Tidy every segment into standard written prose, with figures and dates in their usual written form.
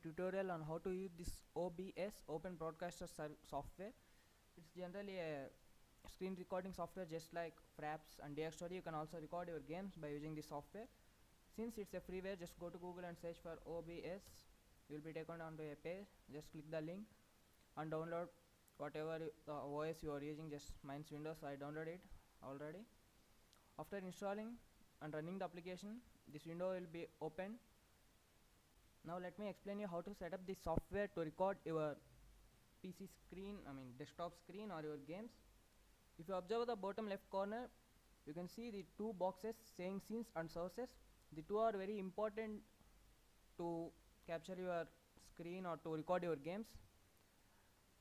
tutorial on how to use this OBS, Open Broadcaster software. It's generally a screen recording software just like Fraps and DxStory. You can also record your games by using this software. Since it's a freeware, just go to Google and search for OBS. You will be taken onto a page. Just click the link and download whatever the OS you are using. Just mine's Windows, so I downloaded it already. After installing and running the application, this window will be open. Now let me explain you how to set up this software to record your PC screen, desktop screen or your games. If you observe the bottom left corner, you can see the two boxes saying scenes and sources. The two are very important to capture your screen or to record your games.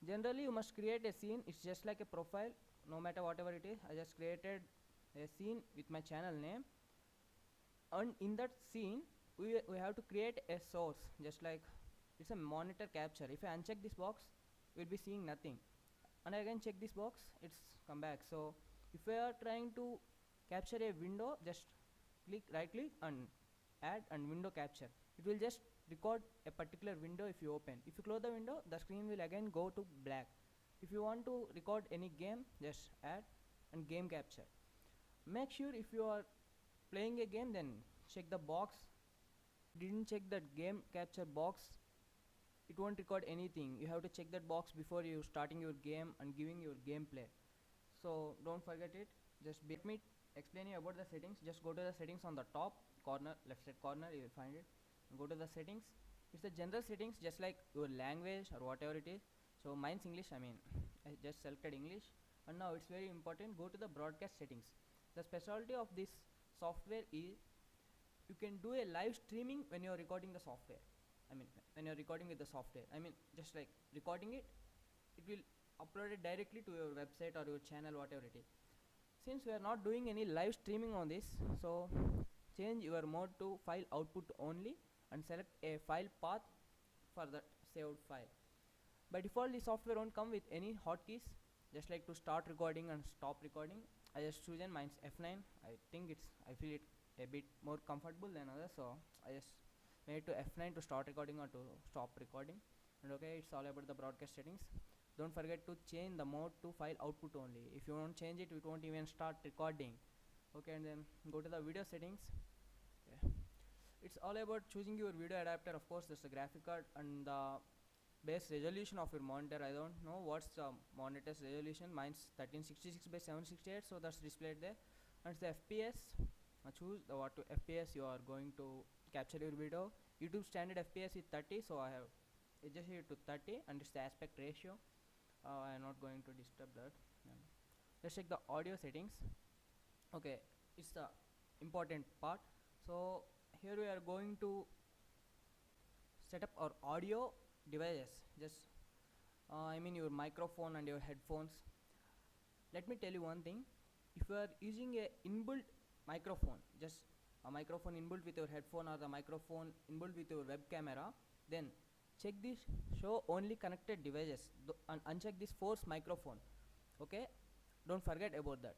Generally you must create a scene. It's just like a profile, no matter whatever it is. I just created a scene with my channel name, and in that scene we have to create a source, just like it's a monitor capture. If I uncheck this box, we'll be seeing nothing, and again check this box, it's come back. So if we are trying to capture a window, just right click and add and window capture. It will just record a particular window. If you open, if you close the window, the screen will again go to black. If you want to record any game, just add and game capture. Make sure if you are playing a game, then check the box. Didn't check that game capture box, it won't record anything. You have to check that box before you starting your game and giving your gameplay. So don't forget it. Just let me explain you about the settings. Just go to the settings on the top corner, left side corner, you will find it. Go to the settings. It's the general settings, just like your language or whatever it is. So mine's English, I just selected English. And now it's very important, go to the broadcast settings. The specialty of this software is you can do a live streaming when you're recording the software. When you're recording with the software, just like recording it, it will upload it directly to your website or your channel, whatever it is. Since we are not doing any live streaming on this, so change your mode to file output only and select a file path for that saved file. By default, the software won't come with any hotkeys, just like to start recording and stop recording. I just chosen mine's F9. I feel it a bit more comfortable than others, so I just made to F9 to start recording or to stop recording. And okay, it's all about the broadcast settings. Don't forget to change the mode to file output only. If you don't change it, won't even start recording. Okay, and then go to the video settings. Okay. It's all about choosing your video adapter. Of course, there's a graphic card and the base resolution of your monitor. I don't know what's the monitor's resolution. Mine's 1366 by 768, so that's displayed there. And it's the FPS. Choose the what FPS you are going to capture your video. YouTube standard FPS is 30, so I have adjusted it to 30, and it's the aspect ratio. I am not going to disturb that. Let's check the audio settings. Okay, it's the important part. So here we are going to set up our audio devices. Just your microphone and your headphones. Let me tell you one thing. If you are using a inbuilt microphone, just a microphone inbuilt with your headphone or the microphone inbuilt with your web camera, then check this show only connected devices and uncheck this force microphone. Okay, don't forget about that.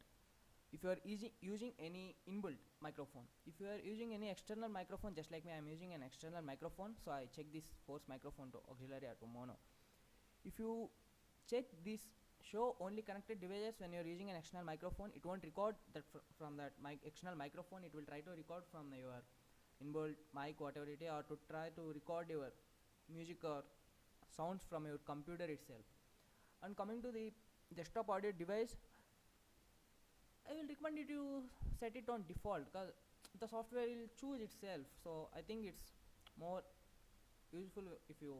If you are using any inbuilt microphone, if you are using any external microphone, just like me, I am using an external microphone, so I check this force microphone to auxiliary or to mono. If you check this show only connected devices when you are using an external microphone, it won't record that from that external microphone. It will try to record from your inbuilt mic, whatever it is, or to try to record your music or sounds from your computer itself. And coming to the desktop audio device, I will recommend you to set it on default, because the software will choose itself. So I think it's more useful if you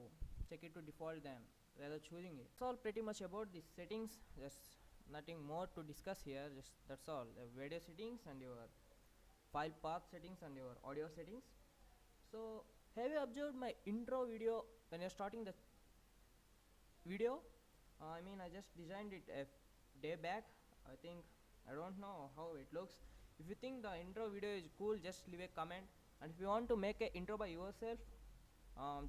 check it to default than rather choosing it. It's all pretty much about the settings. Just nothing more to discuss here. Just that's all. The video settings and your file path settings and your audio settings. So have you observed my intro video when you're starting the video? I just designed it a day back. I don't know how it looks. If you think the intro video is cool, just leave a comment. And if you want to make an intro by yourself,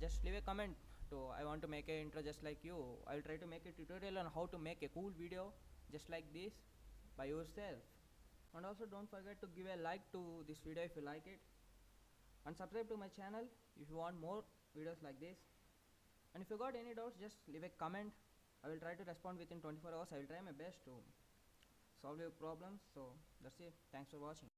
just leave a comment to I want to make an intro just like you. I'll try to make a tutorial on how to make a cool video just like this by yourself. And also don't forget to give a like to this video if you like it, and subscribe to my channel if you want more videos like this. And if you got any doubts, just leave a comment. I will try to respond within 24 hours. I will try my best to solve your problems. So that's it. Thanks for watching.